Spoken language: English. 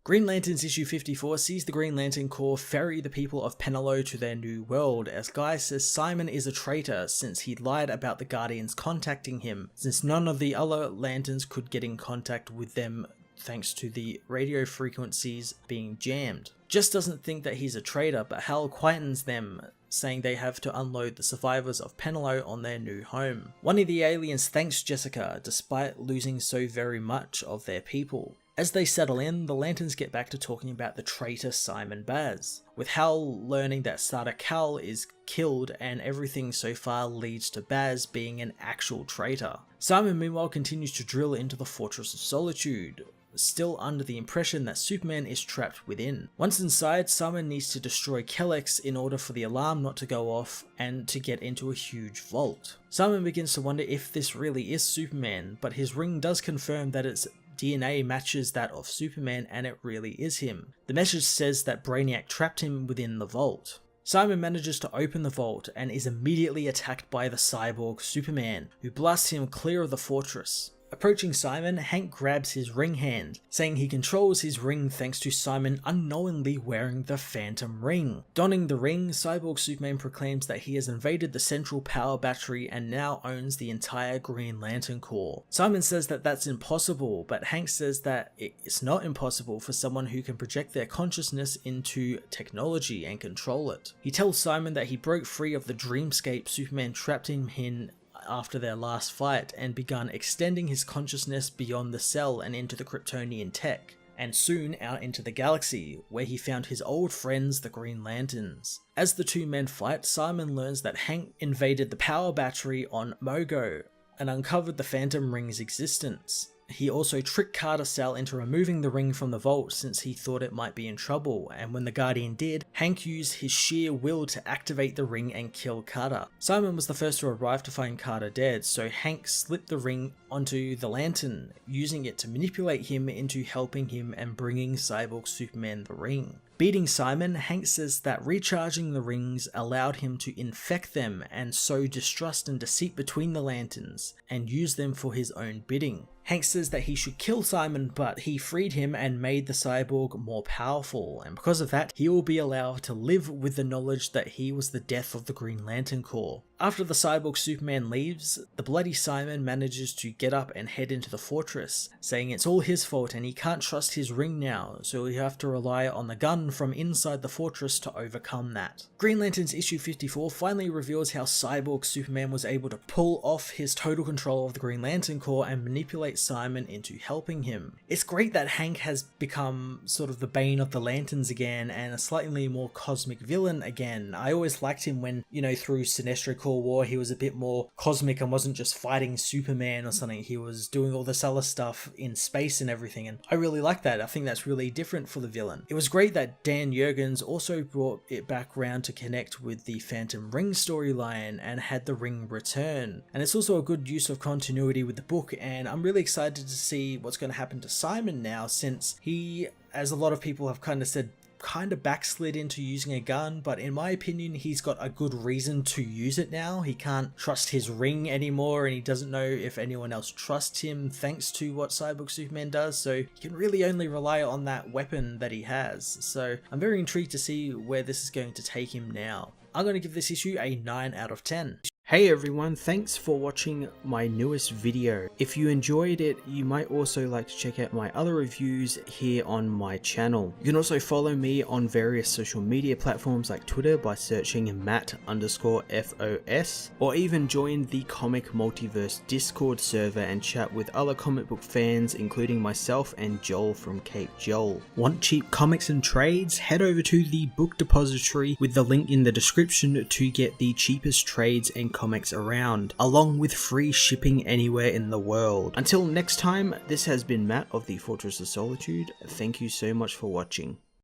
Green Lanterns issue 54 sees the Green Lantern Corps ferry the people of Penelo to their new world, as Guy says Simon is a traitor since he lied about the Guardians contacting him, since none of the other Lanterns could get in contact with them thanks to the radio frequencies being jammed. Jess doesn't think that he's a traitor, but Hal quietens them, saying they have to unload the survivors of Penelo on their new home. One of the aliens thanks Jessica, despite losing so very much of their people. As they settle in, the Lanterns get back to talking about the traitor Simon Baz, with Hal learning that Starter Cal is killed and everything so far leads to Baz being an actual traitor. Simon meanwhile continues to drill into the Fortress of Solitude, still under the impression that Superman is trapped within. Once inside, Simon needs to destroy Kellex in order for the alarm not to go off and to get into a huge vault. Simon begins to wonder if this really is Superman, but his ring does confirm that its DNA matches that of Superman and it really is him. The message says that Brainiac trapped him within the vault. Simon manages to open the vault and is immediately attacked by the cyborg Superman, who blasts him clear of the fortress. Approaching Simon, Hank grabs his ring hand, saying he controls his ring thanks to Simon unknowingly wearing the Phantom Ring. Donning the ring, Cyborg Superman proclaims that he has invaded the central power battery and now owns the entire Green Lantern Corps. Simon says that that's impossible, but Hank says that it's not impossible for someone who can project their consciousness into technology and control it. He tells Simon that he broke free of the dreamscape Superman trapped him in after their last fight and begun extending his consciousness beyond the cell and into the Kryptonian tech, and soon out into the galaxy, where he found his old friends the Green Lanterns. As the two men fight, Simon learns that Hank invaded the power battery on Mogo and uncovered the Phantom Ring's existence. He also tricked Carter Sal into removing the ring from the vault since he thought it might be in trouble, and when the Guardian did, Hank used his sheer will to activate the ring and kill Carter. Simon was the first to arrive to find Carter dead, so Hank slipped the ring onto the Lantern, using it to manipulate him into helping him and bringing Cyborg Superman the ring. Beating Simon, Hank says that recharging the rings allowed him to infect them and sow distrust and deceit between the Lanterns, and use them for his own bidding. Hank says that he should kill Simon, but he freed him and made the cyborg more powerful, and because of that, he will be allowed to live with the knowledge that he was the death of the Green Lantern Corps. After the cyborg Superman leaves, the bloody Simon manages to get up and head into the fortress, saying it's all his fault and he can't trust his ring now, so he'll have to rely on the gun from inside the fortress to overcome that. Green Lanterns issue 54 finally reveals how cyborg Superman was able to pull off his total control of the Green Lantern Corps and manipulate Simon into helping him. It's great that Hank has become sort of the bane of the Lanterns again and a slightly more cosmic villain again. I always liked him when, through Sinestro Corps War, he was a bit more cosmic and wasn't just fighting Superman or something. He was doing all this other stuff in space and everything, and I really like that. I think that's really different for the villain. It was great that Dan Jurgens also brought it back round to connect with the Phantom Ring storyline and had the ring return. And it's also a good use of continuity with the book, and I'm really excited to see what's going to happen to Simon now, since he, as a lot of people have kind of said, kind of backslid into using a gun, but in my opinion he's got a good reason to use it now. He can't trust his ring anymore and he doesn't know if anyone else trusts him thanks to what Cyborg Superman does, so he can really only rely on that weapon that he has. So I'm very intrigued to see where this is going to take him now. I'm going to give this issue a 9 out of 10. Hey everyone, thanks for watching my newest video. If you enjoyed it, you might also like to check out my other reviews here on my channel. You can also follow me on various social media platforms like Twitter by searching Matt_FOS, or even join the Comic Multiverse Discord server and chat with other comic book fans, including myself and Joel from Cape Joel. Want cheap comics and trades? Head over to the book depository with the link in the description to get the cheapest trades and comics around, along with free shipping anywhere in the world. Until next time, this has been Matt of the Fortress of Solitude. Thank you so much for watching.